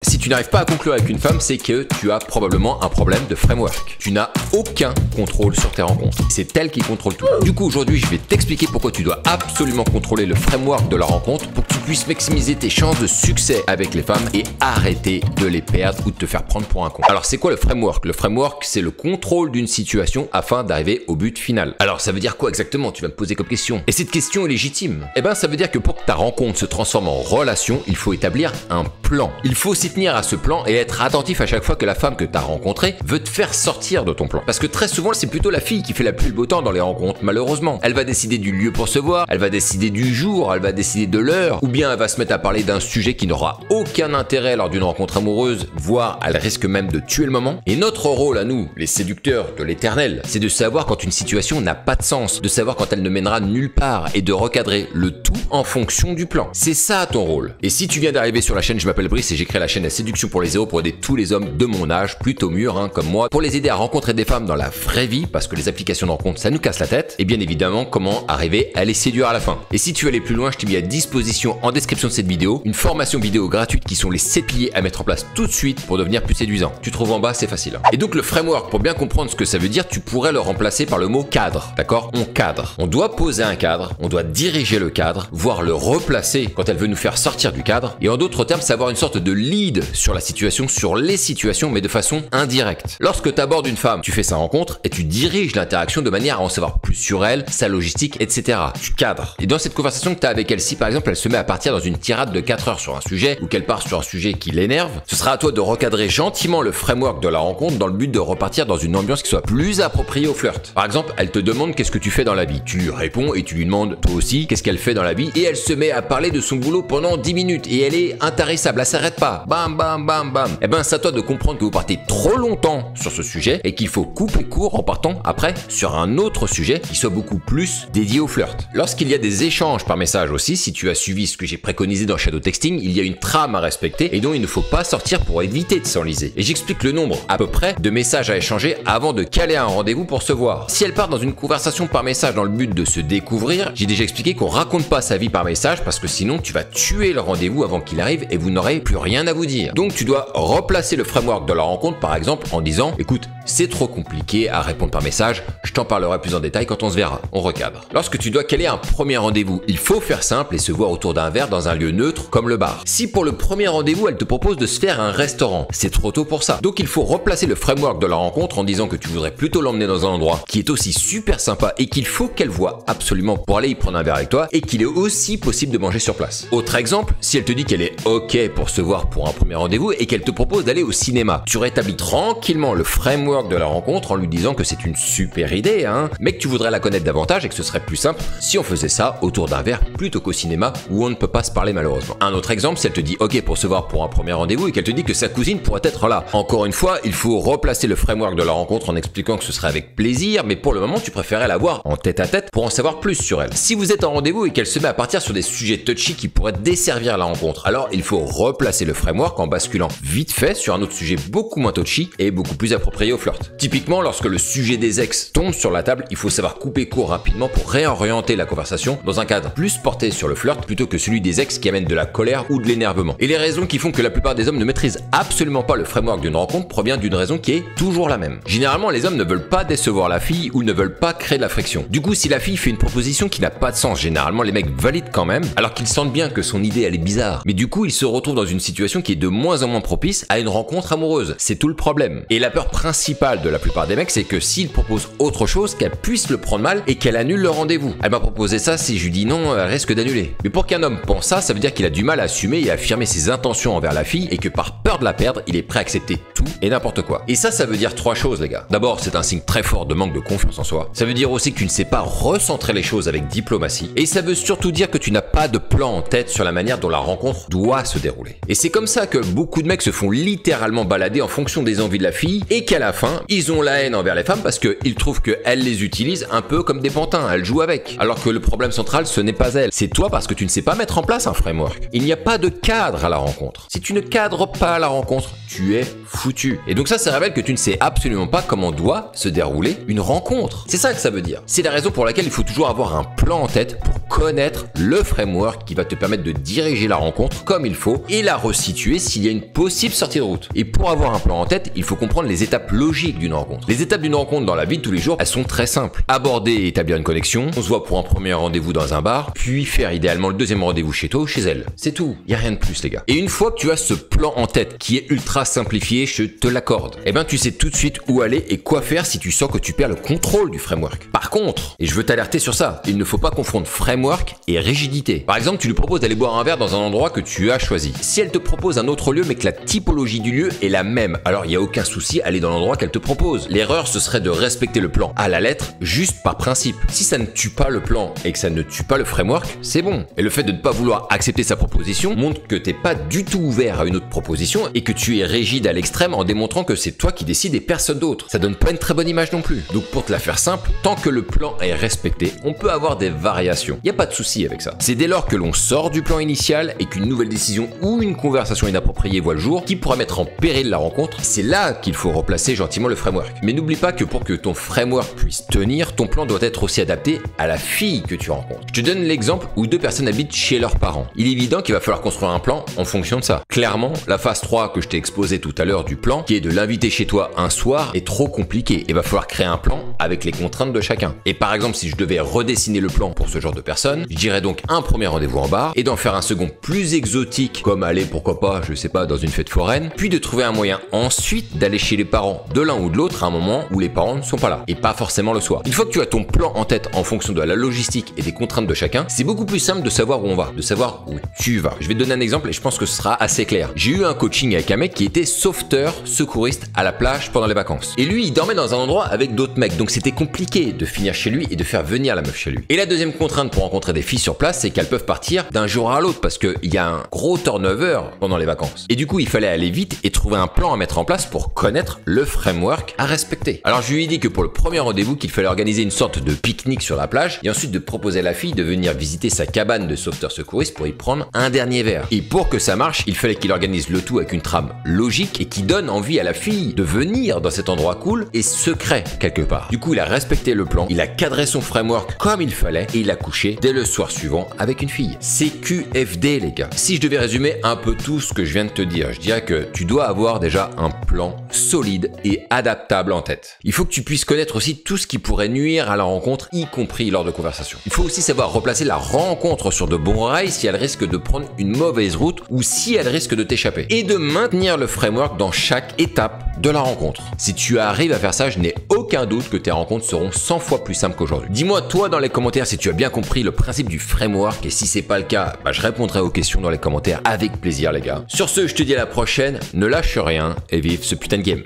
Si tu n'arrives pas à conclure avec une femme, c'est que tu as probablement un problème de framework. Tu n'as aucun contrôle sur tes rencontres. C'est elle qui contrôle tout. Du coup, aujourd'hui, je vais t'expliquer pourquoi tu dois absolument contrôler le framework de la rencontre pour que tu puisses maximiser tes chances de succès avec les femmes et arrêter de les perdre ou de te faire prendre pour un con. Alors, c'est quoi le framework? Le framework, c'est le contrôle d'une situation afin d'arriver au but final. Alors, ça veut dire quoi exactement? Tu vas me poser comme question. Et cette question est légitime. Eh ben, ça veut dire que pour que ta rencontre se transforme en relation, il faut établir un plan. Il faut s'y tenir à ce plan et être attentif à chaque fois que la femme que tu as rencontrée veut te faire sortir de ton plan. Parce que très souvent, c'est plutôt la fille qui fait la pluie le beau temps dans les rencontres, malheureusement. Elle va décider du lieu pour se voir, elle va décider du jour, elle va décider de l'heure, ou bien elle va se mettre à parler d'un sujet qui n'aura aucun intérêt lors d'une rencontre amoureuse, voire elle risque même de tuer le moment. Et notre rôle à nous, les séducteurs de l'éternel, c'est de savoir quand une situation n'a pas de sens, de savoir quand elle ne mènera nulle part et de recadrer le tout en fonction du plan. C'est ça ton rôle. Et si tu viens d'arriver sur la chaîne, je m'appelle Brice et j'ai créé la chaîne La Séduction pour les zéros pour aider tous les hommes de mon âge, plutôt mûrs comme moi, pour les aider à rencontrer des femmes dans la vraie vie, parce que les applications de rencontre ça nous casse la tête, et bien évidemment comment arriver à les séduire à la fin. Et si tu veux aller plus loin, je t'ai mis à disposition en description de cette vidéo une formation vidéo gratuite qui sont les 7 piliers à mettre en place tout de suite pour devenir plus séduisant. Tu trouves en bas, c'est facile. Et donc le framework, pour bien comprendre ce que ça veut dire, tu pourrais le remplacer par le mot cadre, d'accord? On cadre. On doit poser un cadre, on doit diriger le cadre, voire le replacer quand elle veut nous faire sortir du cadre, et en d'autres termes, savoir une sorte de lead sur la situation, sur les situations, mais de façon indirecte. Lorsque tu abordes une femme, tu fais sa rencontre et tu diriges l'interaction de manière à en savoir plus sur elle, sa logistique, etc. Tu cadres. Et dans cette conversation que tu as avec elle, si par exemple elle se met à partir dans une tirade de 4 heures sur un sujet, ou qu'elle part sur un sujet qui l'énerve, ce sera à toi de recadrer gentiment le framework de la rencontre dans le but de repartir dans une ambiance qui soit plus appropriée au flirt. Par exemple, elle te demande qu'est-ce que tu fais dans la vie. Tu lui réponds et tu lui demandes toi aussi qu'est-ce qu'elle fait dans la vie, et elle se met à parler de son boulot pendant 10 minutes et elle est intarissable, elle s'arrête pas. Bam bam bam bam. Eh ben c'est à toi de comprendre que vous partez trop longtemps sur ce sujet et qu'il faut couper court en partant après sur un autre sujet qui soit beaucoup plus dédié au flirt. Lorsqu'il y a des échanges par message aussi, si tu as suivi ce que j'ai préconisé dans Shadow Texting, il y a une trame à respecter et dont il ne faut pas sortir pour éviter de s'enliser. Et j'explique le nombre à peu près de messages à échanger avant de caler un rendez-vous pour se voir. Si elle part dans une conversation par message dans le but de se découvrir, j'ai déjà expliqué qu'on raconte pas sa vie par message parce que sinon tu vas tuer le rendez-vous avant qu'il arrive et vous n'aurez plus rien à vous dire. Donc tu dois replacer le framework de la rencontre par exemple en disant écoute, c'est trop compliqué à répondre par message, je t'en parlerai plus en détail quand on se verra. On recadre. Lorsque tu dois caler un premier rendez-vous, il faut faire simple et se voir autour d'un verre dans un lieu neutre comme le bar. Si pour le premier rendez-vous, elle te propose de se faire un restaurant, c'est trop tôt pour ça. Donc il faut replacer le framework de la rencontre en disant que tu voudrais plutôt l'emmener dans un endroit qui est aussi super sympa et qu'il faut qu'elle voit absolument pour aller y prendre un verre avec toi et qu'il est aussi possible de manger sur place. Autre exemple, si elle te dit qu'elle est ok pour se voir pour un premier rendez-vous et qu'elle te propose d'aller au cinéma, tu rétablis tranquillement le framework de la rencontre en lui disant que c'est une super idée, mais que tu voudrais la connaître davantage et que ce serait plus simple si on faisait ça autour d'un verre plutôt qu'au cinéma où on ne peut pas se parler malheureusement. Un autre exemple, si elle te dit ok pour se voir pour un premier rendez-vous et qu'elle te dit que sa cousine pourrait être là. Encore une fois, il faut replacer le framework de la rencontre en expliquant que ce serait avec plaisir, mais pour le moment tu préférais la voir en tête à tête pour en savoir plus sur elle. Si vous êtes en rendez-vous et qu'elle se met à partir sur des sujets touchy qui pourraient desservir la rencontre, alors il faut replacer le framework en basculant vite fait sur un autre sujet beaucoup moins touchy et beaucoup plus approprié au flirt. Typiquement, lorsque le sujet des ex tombe sur la table, il faut savoir couper court rapidement pour réorienter la conversation dans un cadre plus porté sur le flirt plutôt que celui des ex qui amène de la colère ou de l'énervement. Et les raisons qui font que la plupart des hommes ne maîtrisent absolument pas le framework d'une rencontre provient d'une raison qui est toujours la même. Généralement, les hommes ne veulent pas décevoir la fille ou ne veulent pas créer de la friction. Du coup, si la fille fait une proposition qui n'a pas de sens, généralement les mecs valident quand même, alors qu'ils sentent bien que son idée elle est bizarre. Mais du coup, ils se retrouvent dans une situation qui est de moins en moins propice à une rencontre amoureuse. C'est tout le problème. Et la peur principale de la plupart des mecs, c'est que s'ils proposent autre chose, qu'elle puisse le prendre mal et qu'elle annule le rendez-vous. Elle m'a proposé ça, si je lui dis non, elle risque d'annuler. Mais pour qu'un homme pense ça veut dire qu'il a du mal à assumer et à affirmer ses intentions envers la fille et que par peur de la perdre, il est prêt à accepter tout et n'importe quoi. Et ça veut dire 3 choses les gars. D'abord, c'est un signe très fort de manque de confiance en soi. Ça veut dire aussi que tu ne sais pas recentrer les choses avec diplomatie. Et ça veut surtout dire que tu n'as pas de plan en tête sur la manière dont la rencontre doit se dérouler. Et c'est comme ça que beaucoup de mecs se font littéralement balader en fonction des envies de la fille et qu'à la fin, ils ont la haine envers les femmes parce qu'ils trouvent qu'elles les utilisent un peu comme des pantins, elles jouent avec. Alors que le problème central, ce n'est pas elle, c'est toi parce que tu ne sais pas mettre en place un framework. Il n'y a pas de cadre à la rencontre. Si tu ne cadres pas la rencontre, tu es foutu. Et donc ça révèle que tu ne sais absolument pas comment doit se dérouler une rencontre. C'est ça que ça veut dire. C'est la raison pour laquelle il faut toujours avoir un plan en tête pour connaître le framework qui va te permettre de diriger la rencontre comme il faut et la resituer s'il y a une possible sortie de route. Et pour avoir un plan en tête, il faut comprendre les étapes logiques d'une rencontre. Les étapes d'une rencontre dans la vie de tous les jours, elles sont très simples. Aborder et établir une connexion, on se voit pour un premier rendez-vous dans un bar, puis faire idéalement le deuxième rendez-vous chez toi ou chez elle. C'est tout. Il n'y a rien de plus les gars. Et une fois que tu as ce plan en tête qui est ultra simplifié, je te l'accorde, eh ben tu sais tout de suite où aller et quoi faire si tu sens que tu perds le contrôle du framework. Par contre, et je veux t'alerter sur ça, il ne faut pas confondre framework et rigidité. Par exemple, tu lui proposes d'aller boire un verre dans un endroit que tu as choisi. Si elle te propose un autre lieu mais que la typologie du lieu est la même, alors il n'y a aucun souci à aller dans l'endroit qu'elle te propose. L'erreur, ce serait de respecter le plan à la lettre juste par principe. Si ça ne tue pas le plan et que ça ne tue pas le framework, c'est bon. Et le fait de ne pas vouloir accepter sa proposition montre que t'es pas du tout ouvert à une autre proposition et que tu es rigide à l'extrême en démontrant que c'est toi qui décides et personne d'autre. Ça donne pas une très bonne image non plus. Donc pour te la faire simple, tant que le plan est respecté, on peut avoir des variations. Il n'y a pas de souci avec ça. C'est dès lors que l'on sort du plan initial et qu'une nouvelle décision ou une conversation inappropriée voit le jour qui pourra mettre en péril la rencontre, c'est là qu'il faut replacer gentiment le framework. Mais n'oublie pas que pour que ton framework puisse tenir, ton plan doit être aussi adapté à la fille que tu rencontres. Je te donne l'exemple où deux personnes habitent chez leurs parents. Il est évident qu'il va falloir construire un plan en fonction de ça. Clairement, la phase 3 que je t'ai exposée tout à l'heure du plan, qui est de l'inviter chez toi un soir, est trop compliquée. Il va falloir créer un plan avec les contraintes de chacun. Et par exemple, si je devais redessiner le plan pour ce genre de personnes, je dirais donc un premier rendez-vous en bar et d'en faire un second plus exotique, comme aller, pourquoi pas, je sais pas, dans une fête foraine, puis de trouver un moyen ensuite d'aller chez les parents de l'un ou de l'autre à un moment où les parents ne sont pas là, et pas forcément le soir. Une fois que tu as ton plan en tête en fonction de la logistique et des contraintes de chacun, c'est beaucoup plus simple de savoir où on va, de savoir où tu vas. Je vais te donner un exemple et je pense que ce sera assez clair. J'ai eu un coaching avec un mec qui était sauveteur secouriste à la plage pendant les vacances. Et lui, il dormait dans un endroit avec d'autres mecs, donc c'était compliqué de finir chez lui et de faire venir la meuf chez lui. Et la deuxième contrainte pour rencontrer des filles sur place, c'est qu'elles peuvent partir d'un jour à l'autre parce qu'il y a un gros turnover pendant les vacances. Et du coup, il fallait aller vite et trouver un plan à mettre en place pour connaître le framework à respecter. Alors je lui ai dit que pour le premier rendez-vous, qu'il fallait organiser une sorte de pique-nique sur la plage et ensuite de proposer à la fille de venir visiter sa cabane de sauveteur secouriste pour y prendre un dernier verre. Et pour que ça marche, il fallait qu'il organise le tout avec une trame logique et qui donne envie à la fille de venir dans cet endroit cool et secret quelque part. Du coup, il a respecté le plan, il a cadré son framework comme il fallait et il a couché dès le soir suivant avec une fille. C'est QFD les gars. Si je devais résumer un peu tout ce que je viens de te dire, je dirais que tu dois avoir déjà un plan solide et adaptable en tête. Il faut que tu puisses connaître aussi tout ce qui pourrait nuire à la rencontre, y compris lors de conversations. Il faut aussi savoir replacer la rencontre sur de bons rails si elle risque de prendre une mauvaise route ou si elle risque de t'échapper. Et de maintenir le framework dans chaque étape de la rencontre. Si tu arrives à faire ça, je n'ai aucun doute que tes rencontres seront 100 fois plus simples qu'aujourd'hui. Dis-moi toi dans les commentaires si tu as bien compris le principe du framework et si c'est pas le cas, je répondrai aux questions dans les commentaires avec plaisir les gars. Sur ce, je te dis à la prochaine, ne lâche rien et vive ce putain de game.